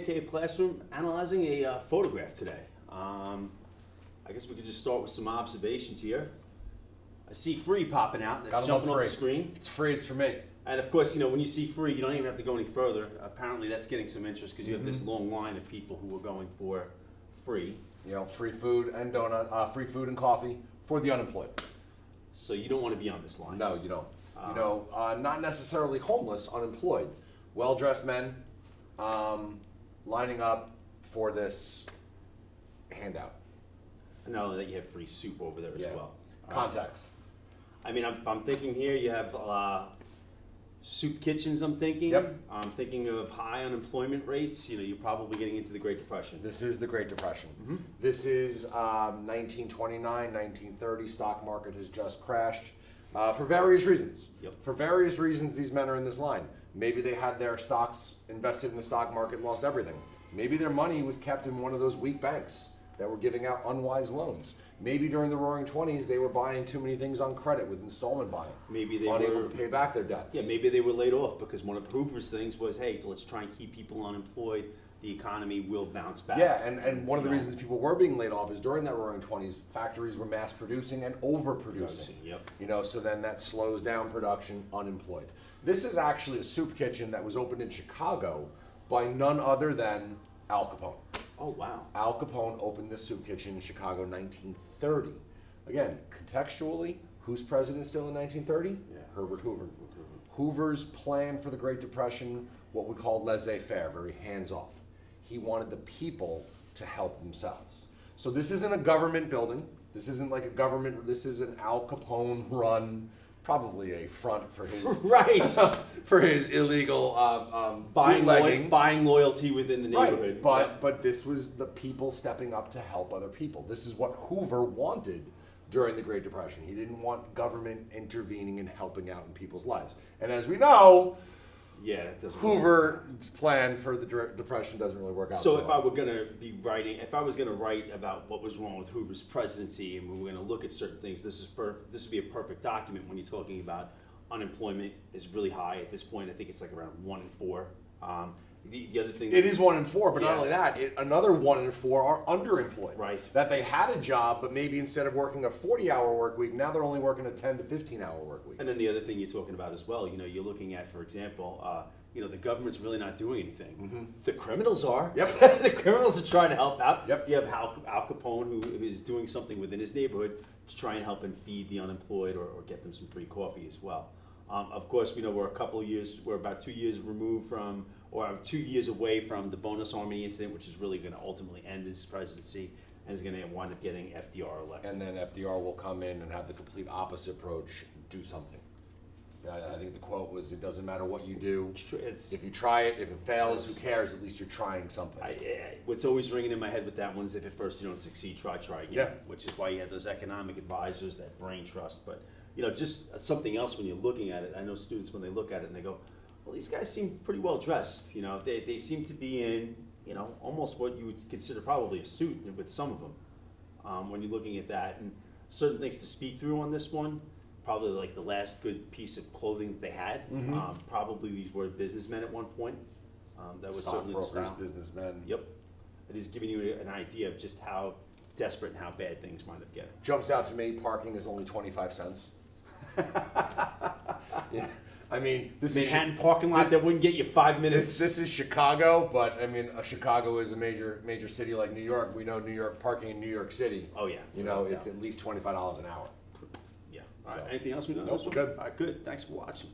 Cave Classroom analyzing a photograph today. I guess we could just start with some observations here. I see free popping out, and it's jumping off the screen. It's free, it's for me. And of course, you know, when you see free, you don't even have to go any further. Apparently that's getting some interest because you have this long line of people who are going for free. You know, free food and donut, free food and coffee for the unemployed. So you don't want to be on this line. No, you don't. Not necessarily homeless, unemployed. Well-dressed men lining up for this handout. And not only that, you have free soup over there as well. Context. I mean, I'm thinking here you have soup kitchens, I'm thinking. Yep. I'm thinking of high unemployment rates. You know, you're probably getting into the Great Depression. This is the Great Depression. This is 1929, 1930. Stock market has just crashed for various reasons. Yep. For various reasons, these men are in this line. Maybe they had their stocks invested in the stock market and lost everything. Maybe their money was kept in one of those weak banks that were giving out unwise loans. Maybe during the Roaring '20s, they were buying too many things on credit with installment buying. Maybe they unable were to pay back their debts. Yeah, maybe they were laid off because one of Hoover's things was, hey, let's try and keep people unemployed. The economy will bounce back. Yeah, and one of the reasons people were being laid off is during that Roaring '20s, factories were mass producing and overproducing. Yep. You know, so then that slows down production, unemployed. This is actually a soup kitchen that was opened in Chicago by none other than Al Capone. Oh, wow. Al Capone opened this soup kitchen in Chicago in 1930. Again, contextually, who's president still in 1930? Yeah. Herbert Hoover. Hoover's plan for the Great Depression, what we call laissez-faire, very hands-off. He wanted the people to help themselves. So this isn't a government building. This isn't like a government, this is an Al Capone run, probably a front for his for his illegal bootlegging. buying loyalty within the neighborhood. Right, but this was the people stepping up to help other people. This is what Hoover wanted during the Great Depression. He didn't want government intervening and helping out in people's lives. And as we know, that doesn't Hoover's plan for the Depression doesn't really work out. So if I were going to be writing, if I was going to write about what was wrong with Hoover's presidency, and we were going to look at certain things, this would be a perfect document when you're talking about unemployment is really high at this point. I think it's like around 1 in 4. The other thing, it is 1 in 4, but not only that, another 1 in 4 are underemployed. Right. That they had a job, but maybe instead of working a 40-hour work week, now they're only working a 10 to 15-hour work week. And then the other thing you're talking about as well, you know, you're looking at, for example, the government's really not doing anything. The criminals are. Yep. The criminals are trying to help out. Yep. You have Al Capone, who is doing something within his neighborhood to try and help and feed the unemployed or get them some free coffee as well. Of course, we know we're about 2 years removed from, or 2 years away from the Bonus Army incident, which is really going to ultimately end his presidency and is going to wind up getting FDR elected. And then FDR will come in and have the complete opposite approach, do something. I think the quote was, it doesn't matter what you do. If you try it, if it fails, who cares? At least you're trying something. What's always ringing in my head with that one is if at first you don't succeed, try again. Yeah. Which is why you have those economic advisors, that brain trust. But, just something else when you're looking at it. I know students, when they look at it and they go, well, these guys seem pretty well dressed. They seem to be in, almost what you would consider probably a suit with some of them when you're looking at that. And certain things to speak through on this one. Probably like the last good piece of clothing that they had. Probably these were businessmen at one point. That was certainly the style. Stockbrokers, businessmen. Yep. It is giving you an idea of just how desperate and how bad things wind up getting. Jumps out to me, parking is only 25 cents. Yeah. I mean, this is Manhattan parking lot that wouldn't get you 5 minutes. This is Chicago, but I mean, Chicago is a major city like New York. We know New York parking in New York City. Oh yeah. It's at least $25 an hour. Yeah. All right. Anything else we know? Nope, we're good. All right. Good. Thanks for watching.